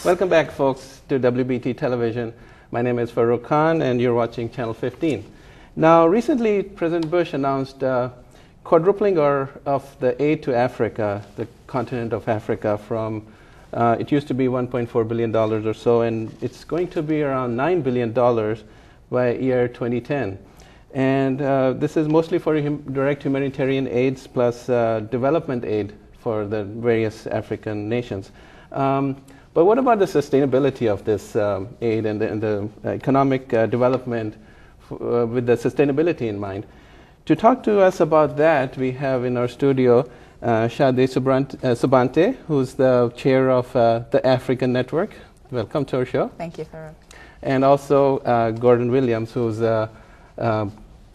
Welcome back, folks, to WBT Television. My name is Farouk Khan, and you're watching Channel 15. Now, recently, President Bush announced quadrupling of the aid to Africa, the continent of Africa, from it used to be $1.4 billion or so, and it's going to be around $9 billion by year 2010. And this is mostly for direct humanitarian aids plus development aid for the various African nations. But what about the sustainability of this aid and the economic development with the sustainability in mind? To talk to us about that, we have in our studio Shadi Subante, who's the chair of the African Network. Welcome to our show. Thank you, Farouk. And also Gordon Williams, who's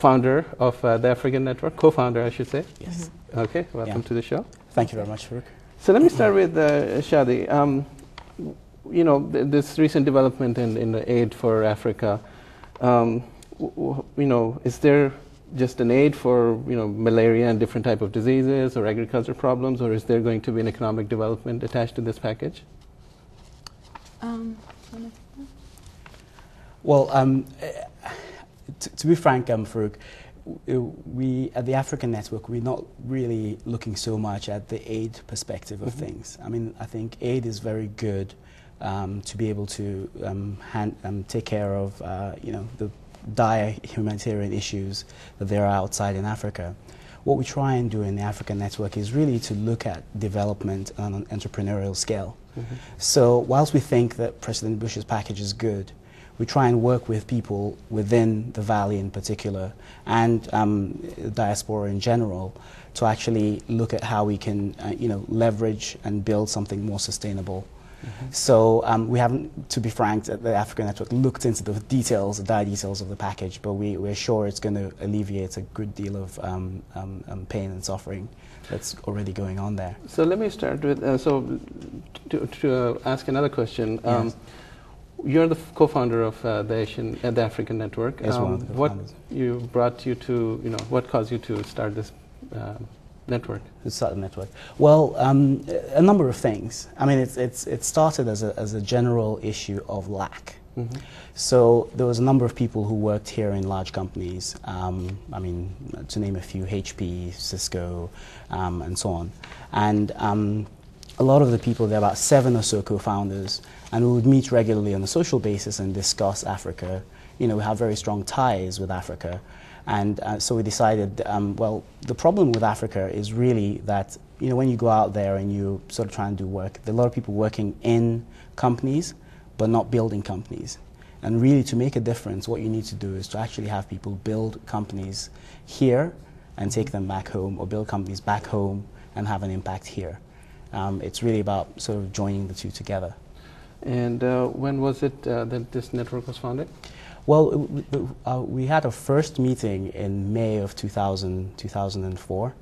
founder of the African Network, co-founder, I should say. Yes. Okay, welcome to the show. Thank you very much, Farouk. So let me start with Shadi. You know, this recent development in the aid for Africa, you know, is there just an aid for, you know, malaria and different type of diseases or agriculture problems, or is there going to be an economic development attached to this package? Well, to be frank, Farouk, we at the African Network, we're not really looking so much at the aid perspective of things. I mean, I think aid is very good to be able to take care of, you know, the dire humanitarian issues that there are outside in Africa. What we try and do in the African Network is really to look at development on an entrepreneurial scale. So whilst we think that President Bush's package is good, we try and work with people within the Valley in particular and diaspora in general to actually look at how we can you know, leverage and build something more sustainable. So we haven't, to be frank, at the African Network looked into the details, the dire details of the package, but we're sure it's going to alleviate a good deal of pain and suffering that's already going on there. So let me start with, to ask another question. Yes. You're the co-founder of the African Network. Yes, one of the co-founders. What caused you to start this network? To start the network. Well, a number of things. I mean, it started as a general issue of lack. So there was a number of people who worked here in large companies. I mean, to name a few, HP, Cisco, and so on. And a lot of the people, there are about 7 or so co-founders, and we would meet regularly on a social basis and discuss Africa. You know, we have very strong ties with Africa. And so we decided, well, the problem with Africa is really that, you know, when you go out there and you sort of try and do work, there are a lot of people working in companies, but not building companies. And really, to make a difference, what you need to do is to actually have people build companies here and take them back home, or build companies back home and have an impact here. It's really about sort of joining the two together. And when was it that this network was founded? Well, we had a first meeting in May of 2004,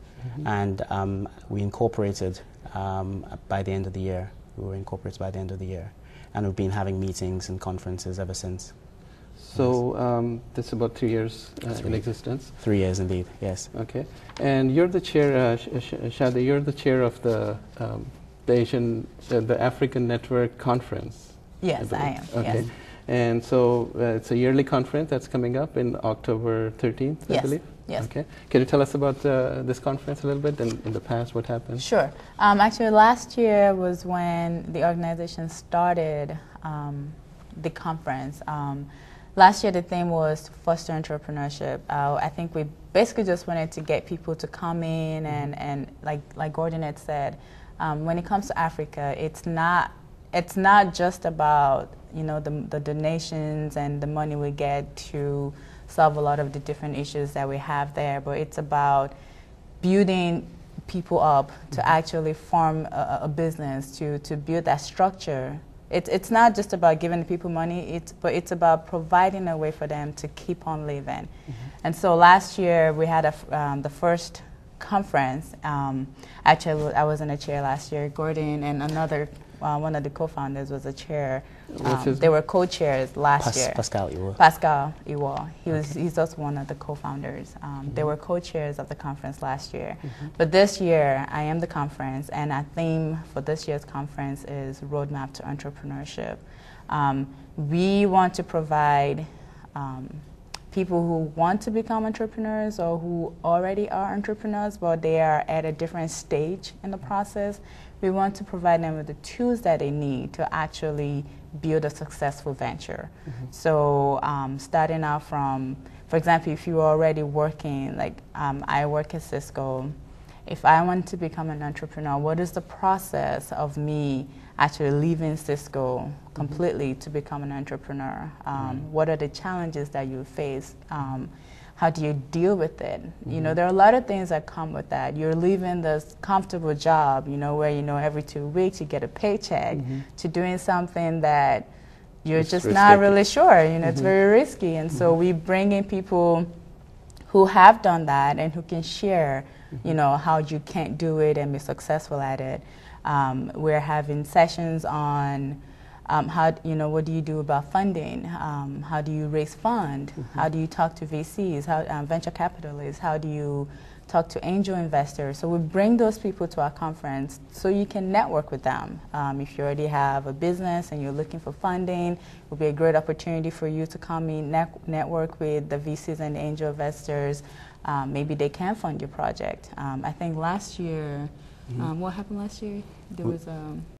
and we incorporated by the end of the year. We were incorporated by the end of the year, and we've been having meetings and conferences ever since. So that's about 3 years in existence? 3 years indeed, yes. Okay. And you're the chair, Shadi, you're the chair of the African Network Conference. Yes, I am. Okay. Yes. And so it's a yearly conference that's coming up in October 13th, I believe? Yes. Okay. Can you tell us about this conference a little bit, and in the past, what happened? Sure. Actually, last year was when the organization started the conference. Last year, the theme was foster entrepreneurship. I think we basically just wanted to get people to come in and like Gordon had said, when it comes to Africa, it's not just about, you know, the donations and the money we get to solve a lot of the different issues that we have there, but it's about building people up to actually form a business, to build that structure. It's not just about giving people money, but it's about providing a way for them to keep on living. And so last year we had the first conference. Actually, I was in a chair last year. Gordon and another one of the co-founders was a chair. They were co-chairs last year. Pascal Iwo. Pascal Iwo. He's also one of the co-founders. They were co-chairs of the conference last year. But this year, I am the conference, and our theme for this year's conference is Roadmap to Entrepreneurship. We want to provide people who want to become entrepreneurs or who already are entrepreneurs, but they are at a different stage in the process. We want to provide them with the tools that they need to actually build a successful venture. So starting out from, for example, if you're already working, like I work at Cisco, if I want to become an entrepreneur, what is the process of me actually leaving Cisco completely to become an entrepreneur? What are the challenges that you face? How do you deal with it? You know, there are a lot of things that come with that. You're leaving this comfortable job, you know, where, you know, every 2 weeks you get a paycheck, to doing something that you're just not really sure. You know, it's very risky. And so we bring in people who have done that and who can share, you know, how you can't do it and be successful at it. We're having sessions on how, you know, what do you do about funding? How do you raise fund? How do you talk to VCs, venture capitalists? How do you talk to angel investors? So we bring those people to our conference so you can network with them. If you already have a business and you're looking for funding, it will be a great opportunity for you to come in, network with the VCs and angel investors. Maybe they can fund your project. I think last year, what happened last year? There was